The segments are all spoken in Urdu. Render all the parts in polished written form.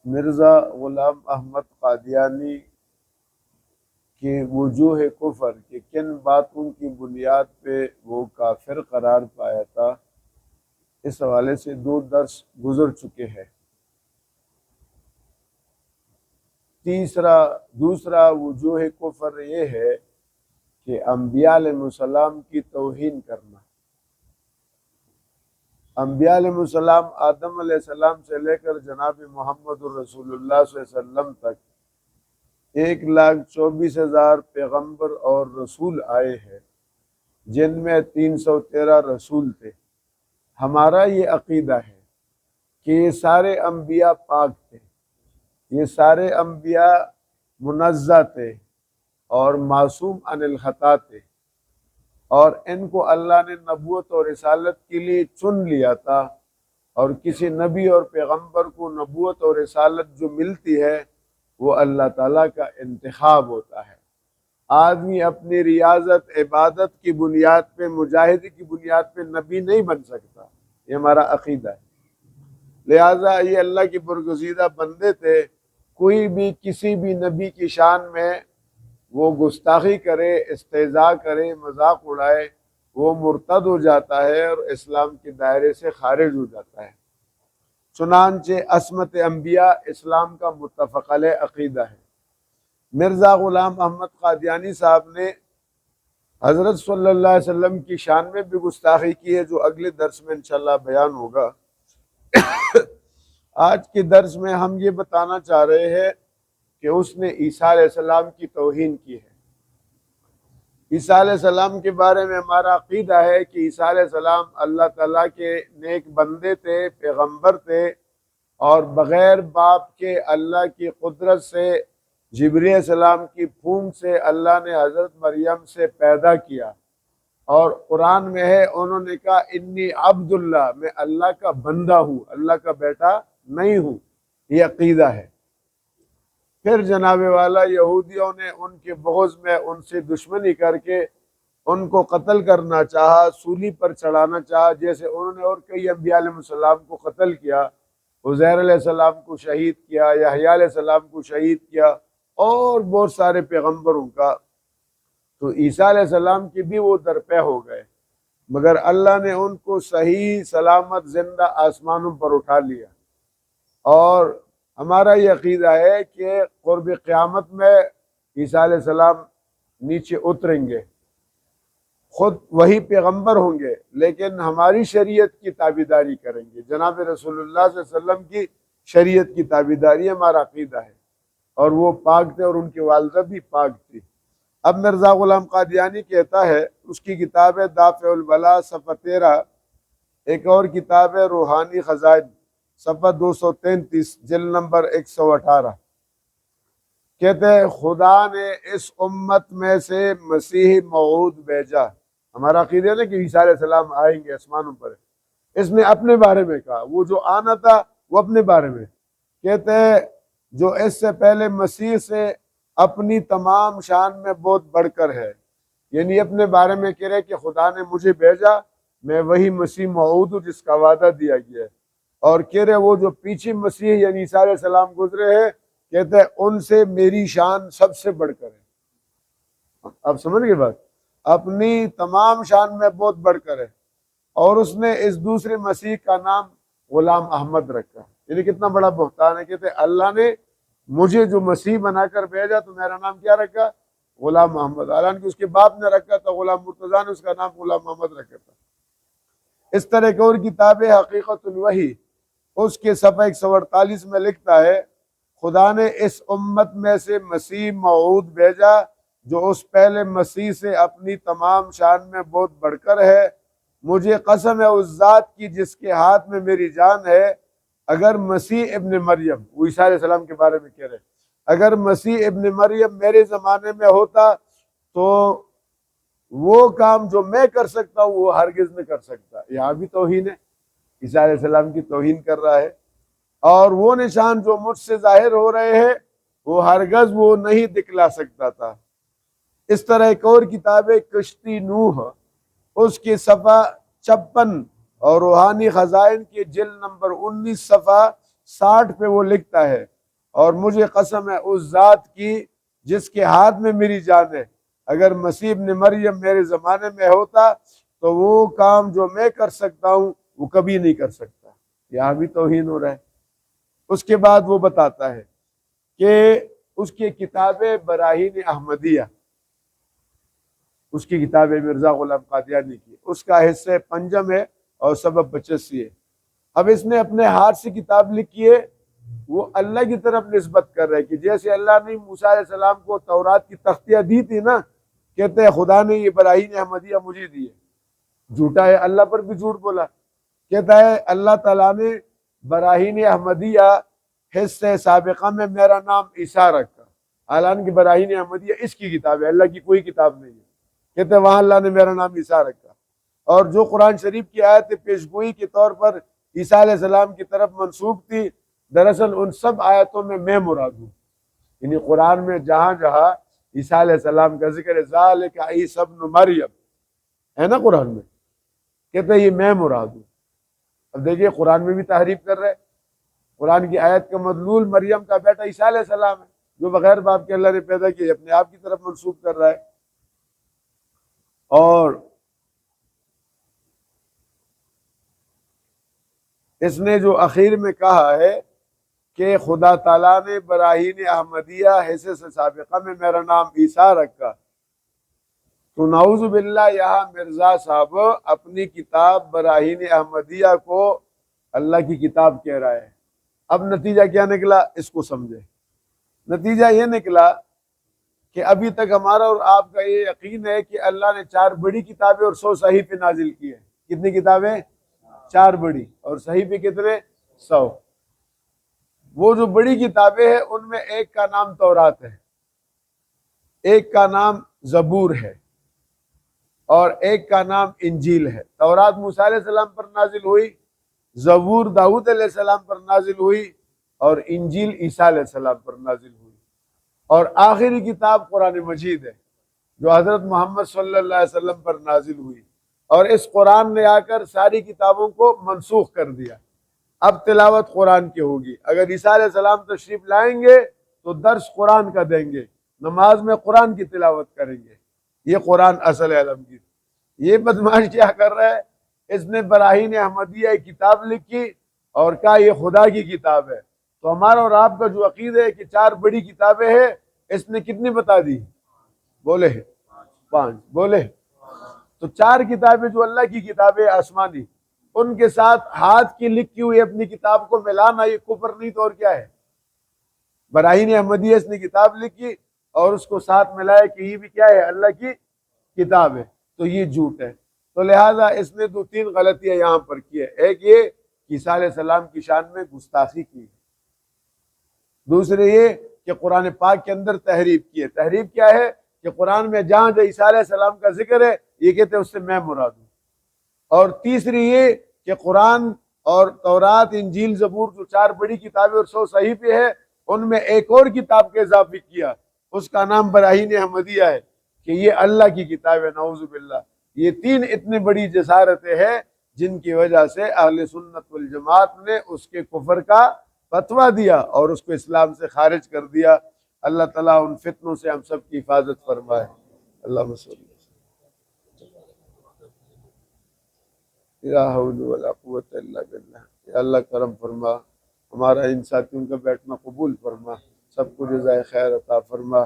مرزا غلام احمد قادیانی کی وجوہ کفر کہ کن باتوں کی بنیاد پہ وہ کافر قرار پایا تھا، اس حوالے سے 2 درس گزر چکے ہیں۔ دوسرا وجوہ کفر یہ ہے کہ انبیاء علیہ السلام کی توہین کرنا۔ انبیاء علیہ السلام آدم علیہ السلام سے لے کر جناب محمد الرسول اللہ صلی اللہ علیہ وسلم تک 1,24,000 پیغمبر اور رسول آئے ہیں، جن میں 313 رسول تھے۔ ہمارا یہ عقیدہ ہے کہ یہ سارے انبیاء پاک تھے، یہ سارے انبیاء منزہ تھے اور معصوم عن الخطا تھے، اور ان کو اللہ نے نبوت اور رسالت کے لیے چن لیا تھا، اور کسی نبی اور پیغمبر کو نبوت اور رسالت جو ملتی ہے وہ اللہ تعالیٰ کا انتخاب ہوتا ہے۔ آدمی اپنی ریاضت عبادت کی بنیاد پہ، مجاہدی کی بنیاد پہ نبی نہیں بن سکتا، یہ ہمارا عقیدہ ہے۔ لہٰذا یہ اللہ کی برگزیدہ بندے تھے، کوئی بھی کسی بھی نبی کی شان میں وہ گستاخی کرے، استہزاء کرے، مذاق اڑائے، وہ مرتد ہو جاتا ہے اور اسلام کے دائرے سے خارج ہو جاتا ہے۔ چنانچہ عصمت انبیاء اسلام کا متفق علیہ عقیدہ ہے۔ مرزا غلام احمد قادیانی صاحب نے حضرت صلی اللہ علیہ وسلم کی شان میں بھی گستاخی کی ہے، جو اگلے درس میں انشاءاللہ بیان ہوگا۔ آج کے درس میں ہم یہ بتانا چاہ رہے ہیں کہ اس نے عیسیٰ علیہ السلام کی توہین کی ہے۔ عیسیٰ علیہ السلام کے بارے میں ہمارا عقیدہ ہے کہ عیسیٰ علیہ السلام اللہ تعالیٰ کے نیک بندے تھے، پیغمبر تھے، اور بغیر باپ کے اللہ کی قدرت سے، جبریل علیہ السلام کی پھونک سے اللہ نے حضرت مریم سے پیدا کیا، اور قرآن میں ہے انہوں نے کہا انی عبد اللہ، میں اللہ کا بندہ ہوں، اللہ کا بیٹا نہیں ہوں۔ یہ عقیدہ ہے۔ پھر جناب والا یہودیوں نے ان کے بغض میں ان سے دشمنی کر کے ان کو قتل کرنا چاہا، سولی پر چڑھانا چاہا، جیسے انہوں نے اور کئی انبیاء علیہ السلام کو قتل کیا، عزیر علیہ السلام کو شہید کیا، یحییٰ علیہ السلام کو شہید کیا، اور بہت سارے پیغمبروں کا۔ تو عیسیٰ علیہ السلام کی بھی وہ درپے ہو گئے، مگر اللہ نے ان کو صحیح سلامت زندہ آسمانوں پر اٹھا لیا۔ اور ہمارا یہ عقیدہ ہے کہ قرب قیامت میں عیسیٰ علیہ السلام نیچے اتریں گے، خود وہی پیغمبر ہوں گے، لیکن ہماری شریعت کی تابعداری کریں گے، جناب رسول اللہ صلی اللہ علیہ وسلم کی شریعت کی تابعداری ہمارا عقیدہ ہے، اور وہ پاک تھے اور ان کی والدہ بھی پاک تھی۔ اب مرزا غلام قادیانی کہتا ہے، اس کی کتاب ہے دافع البلا صفحہ 13، ایک اور کتاب ہے روحانی خزائن صفحہ 233 جلد نمبر 118، کہتے ہیں خدا نے اس امت میں سے مسیح موعود بھیجا۔ ہمارا عقیدہ ہے کہ عیسیٰ علیہ السلام آئیں گے آسمانوں پر، اس نے اپنے بارے میں کہا، وہ جو آنا تھا وہ اپنے بارے میں کہتے ہیں، جو اس سے پہلے مسیح سے اپنی تمام شان میں بہت بڑھ کر ہے، یعنی اپنے بارے میں کہہ رہے کہ خدا نے مجھے بھیجا، میں وہی مسیح موعود ہوں جس کا وعدہ دیا گیا ہے، اور کہہ رہے وہ جو پیچھے مسیح یعنی عیسیٰ علیہ السلام گزرے ہیں، کہتے ہیں ان سے میری شان سب سے بڑھ کر ہے۔ اب سمجھ گئے بات، اپنی تمام شان میں بہت بڑھ کر ہے، اور اس نے اس دوسرے مسیح کا نام غلام احمد رکھا، یعنی کتنا بڑا بہتان ہے۔ کہتے ہیں اللہ نے مجھے جو مسیح بنا کر بھیجا تو میرا نام کیا رکھا؟ غلام محمد، حالانکہ اس کے باپ نے رکھا تھا غلام مرتضیٰ نے اس کا نام غلام محمد رکھا تھا۔ اس طرح کی اور کتاب حقیقت الوحی، اس کے صفحہ 148 میں لکھتا ہے، خدا نے اس امت میں سے مسیح موعود بھیجا جو اس پہلے مسیح سے اپنی تمام شان میں بہت بڑھ کر ہے، مجھے قسم ہے اس ذات کی جس کے ہاتھ میں میری جان ہے، اگر مسیح ابن مریم، وہ عیسیٰ علیہ السلام کے بارے میں کہہ رہے، اگر مسیح ابن مریم میرے زمانے میں ہوتا تو وہ کام جو میں کر سکتا ہوں وہ ہرگز نہیں کر سکتا۔ یہاں بھی توہین ہے، عیسیٰ علیہ السلام کی توہین کر رہا ہے، اور وہ نشان جو مجھ سے ظاہر ہو رہے ہیں وہ ہرگز وہ نہیں دکھلا سکتا تھا۔ اس طرح ایک اور کتاب ہے کشتی نوح، اس کے صفحہ 56 اور روحانی خزائن کے جلد نمبر 19 صفحہ 60 پہ وہ لکھتا ہے، اور مجھے قسم ہے اس ذات کی جس کے ہاتھ میں میری جان ہے، اگر مسیح ابن مریم میرے زمانے میں ہوتا تو وہ کام جو میں کر سکتا ہوں وہ کبھی نہیں کر سکتا۔ یہاں بھی توہین ہو رہا ہے۔ اس کے بعد وہ بتاتا ہے کہ اس کی کتاب براہین احمدیہ، اس کی کتاب مرزا غلام قادیانی کی، اس کا حصہ پنجم ہے اور سبب 85 ہے۔ اب اس نے اپنے ہاتھ سے کتاب لکھی ہے، وہ اللہ کی طرف نسبت کر رہے کہ جیسے اللہ نے موسیٰ علیہ السلام کو تورات کی تختیاں دی تھی نا، کہتے ہیں خدا نے یہ براہین احمدیہ مجھے دی ہے۔ جھوٹا ہے، اللہ پر بھی جھوٹ بولا۔ کہتا ہے اللہ تعالیٰ نے براہین احمدیہ حصہ سابقہ میں میرا نام عیسیٰ رکھا، حالانکہ براہین احمدیہ اس کی کتاب ہے، اللہ کی کوئی کتاب نہیں ہے۔ کہتے ہیں وہاں اللہ نے میرا نام عیسیٰ رکھا، اور جو قرآن شریف کی آیت پیشگوئی کے طور پر عیسیٰ علیہ السلام کی طرف منسوب تھی، دراصل ان سب آیتوں میں مراد ہوں۔ یعنی قرآن میں جہاں جہاں عیسیٰ علیہ السلام کا ذکر ہے، ذالک عیسی ابن مریم ہے نا قرآن میں، کہتے ہیں یہ میں مراد ہوں۔ اب دیکھیے قرآن میں بھی تحریف کر رہے، قرآن کی آیت کا مدلول مریم کا بیٹا عیسیٰ علیہ السلام ہے، جو بغیر باپ کے اللہ نے پیدا کیا، اپنے آپ کی طرف منسوب کر رہا ہے۔ اور اس نے جو اخیر میں کہا ہے کہ خدا تعالیٰ نے براہین احمدیہ حصے سے سابقہ میں میرا نام عیسیٰ رکھا، تو نعوذ باللہ یہاں مرزا صاحب اپنی کتاب براہین احمدیہ کو اللہ کی کتاب کہہ رہا ہے۔ اب نتیجہ کیا نکلا اس کو سمجھے۔ نتیجہ یہ نکلا کہ ابھی تک ہمارا اور آپ کا یہ یقین ہے کہ اللہ نے 4 بڑی کتابیں اور 100 صحیفے نازل کیے ہیں۔ کتنی کتابیں؟ 4 بڑی، اور صحیفے کتنے؟ 100۔ وہ جو بڑی کتابیں ہیں ان میں ایک کا نام تورات ہے، ایک کا نام زبور ہے، اور ایک کا نام انجیل ہے۔ تورات موسیٰ علیہ السلام پر نازل ہوئی، زبور داؤد علیہ السلام پر نازل ہوئی، اور انجیل عیسیٰ علیہ السلام پر نازل ہوئی، اور آخری کتاب قرآن مجید ہے جو حضرت محمد صلی اللہ علیہ وسلم پر نازل ہوئی، اور اس قرآن نے آ کر ساری کتابوں کو منسوخ کر دیا۔ اب تلاوت قرآن کی ہوگی، اگر عیسیٰ علیہ السلام تشریف لائیں گے تو درس قرآن کا دیں گے، نماز میں قرآن کی تلاوت کریں گے۔ یہ قرآن اصل عالمگیر۔ یہ بدماش کیا کر رہا ہے؟ اس نے براہین احمدیہ ایک کتاب لکھی اور کہا یہ خدا کی کتاب ہے۔ تو ہمارا اور آپ کا جو عقیدہ ہے کہ 4 بڑی کتابیں ہیں، اس نے کتنی بتا دی؟ بولے 5، بولے۔ تو 4 کتابیں جو اللہ کی کتابیں آسمانی، ان کے ساتھ ہاتھ کی لکھی ہوئی اپنی کتاب کو ملانا یہ کفر نہیں تو اور کیا ہے؟ براہین احمدیہ اس نے کتاب لکھی اور اس کو ساتھ ملایا کہ یہ بھی کیا ہے؟ اللہ کی کتاب ہے، تو یہ جھوٹ ہے۔ تو لہٰذا اس نے 2-3 غلطیاں یہاں پر کی ہے۔ ایک یہ کہ عیسیٰ علیہ السلام کی شان میں گستاخی کی ہے، دوسرے یہ کہ قرآن پاک کے اندر تحریف کی ہے۔ تحریف کیا ہے؟ کہ قرآن میں جہاں جہاں عیسیٰ علیہ السلام کا ذکر ہے یہ کہتے ہیں اس سے میں مراد ہوں۔ اور تیسری یہ کہ قرآن اور تورات، انجیل، زبور جو 4 بڑی کتابیں اور 100 صحیفے ہیں، ان میں ایک اور کتاب کا اضافہ کیا، اس کا نام براہین احمدیہ ہے کہ یہ اللہ کی کتاب ہے۔ نعوذ باللہ۔ یہ 3 اتنی بڑی جسارتیں ہیں جن کی وجہ سے اہل سنت والجماعت نے اس کے کفر کا فتویٰ دیا اور اس کو اسلام سے خارج کر دیا۔ اللہ تعالیٰ ان فتنوں سے ہم سب کی حفاظت فرمائے۔ اللہم صلی اللہ لا حول ولا قوت الا باللہ۔ یا اللہ کرم فرما، ہمارا ان ساتھیوں کا بیٹھنا قبول فرما، سب کو جزائے خیر عطا فرما۔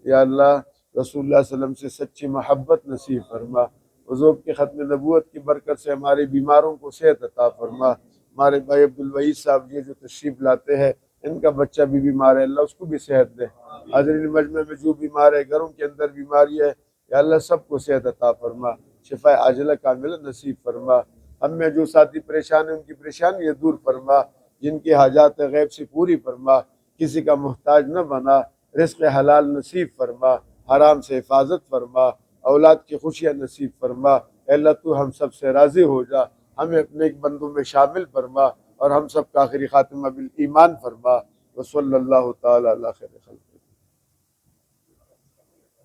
یا اللہ رسول اللہ صلی اللہ علیہ وسلم سے سچی محبت نصیب فرما۔ حضور کے ختم نبوت کی برکت سے ہمارے بیماروں کو صحت عطا فرما۔ ہمارے بھائی عبدالوحید صاحب یہ جو تشریف لاتے ہیں، ان کا بچہ بھی بیمار ہے، اللہ اس کو بھی صحت دے۔ حاضرین مجمع میں جو بیمار ہے، گھروں کے اندر بیماری ہے، یا اللہ سب کو صحت عطا فرما، شفا عاجلہ کاملہ نصیب فرما۔ ہم میں جو ساتھی پریشان ہیں ان کی پریشانیاں دور فرما، جن کی حاجات غیب سے پوری فرما، کسی کا محتاج نہ بنا، رزق حلال نصیب فرما، حرام سے حفاظت فرما، اولاد کی خوشیاں نصیب فرما۔ اے اللہ تو ہم سب سے راضی ہو جا، ہمیں اپنے ایک بندوں میں شامل فرما، اور ہم سب کا آخری خاتمہ بالایمان فرما۔ وصلی اللہ تعالی علی خیر خلق۔